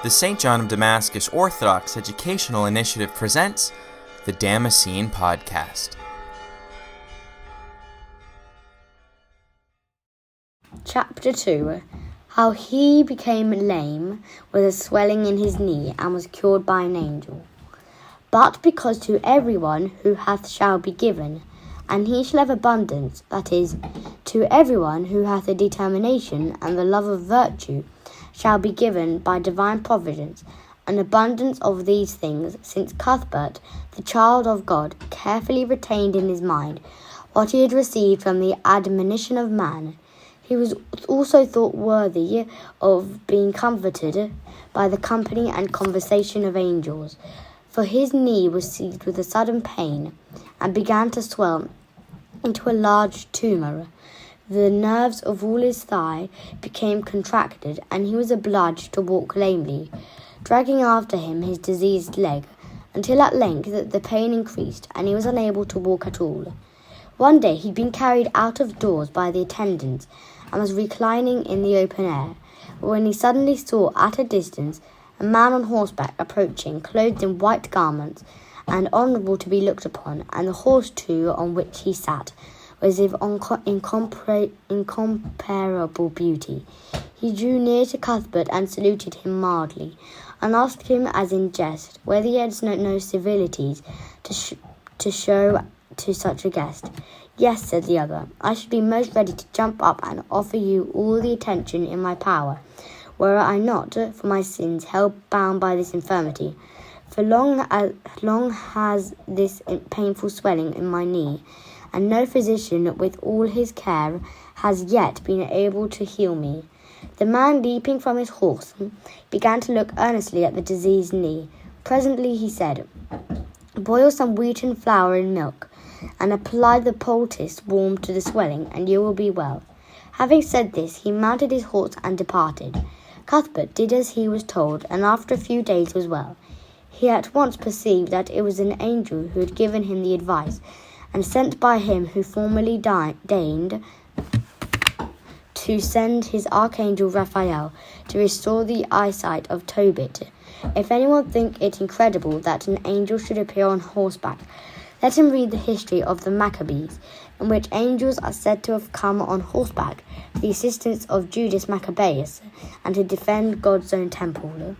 The St. John of Damascus Orthodox Educational Initiative presents the Damascene Podcast. Chapter 2. How he became lame with a swelling in his knee and was cured by an angel. But because to everyone who hath shall be given, and he shall have abundance, that is, to everyone who hath a determination and the love of virtue, shall be given by divine providence an abundance of these things, since Cuthbert, the child of God, carefully retained in his mind what he had received from the admonition of man. He was also thought worthy of being comforted by the company and conversation of angels, for his knee was seized with a sudden pain, and began to swell into a large tumour. The nerves of all his thigh became contracted, and he was obliged to walk lamely, dragging after him his diseased leg, until at length the pain increased, and he was unable to walk at all. One day he had been carried out of doors by the attendants, and was reclining in the open air, when he suddenly saw at a distance a man on horseback approaching, clothed in white garments, and honourable to be looked upon, and the horse too on which he sat was of incomparable beauty. He drew near to Cuthbert and saluted him mildly, and asked him as in jest whether he had no civilities to show to such a guest. "Yes," said the other, "I should be most ready to jump up and offer you all the attention in my power, were I not, for my sins, held bound by this infirmity. For long has this painful swelling in my knee, and no physician with all his care has yet been able to heal me." The man, leaping from his horse, began to look earnestly at the diseased knee. Presently he said, "Boil some wheaten flour in milk, and apply the poultice warm to the swelling, and you will be well." Having said this, he mounted his horse and departed. Cuthbert did as he was told, and after a few days was well. He at once perceived that it was an angel who had given him the advice, and sent by him who formerly deigned to send his archangel Raphael to restore the eyesight of Tobit. If anyone think it incredible that an angel should appear on horseback, let him read the history of the Maccabees, in which angels are said to have come on horseback to the assistance of Judas Maccabeus, and to defend God's own temple.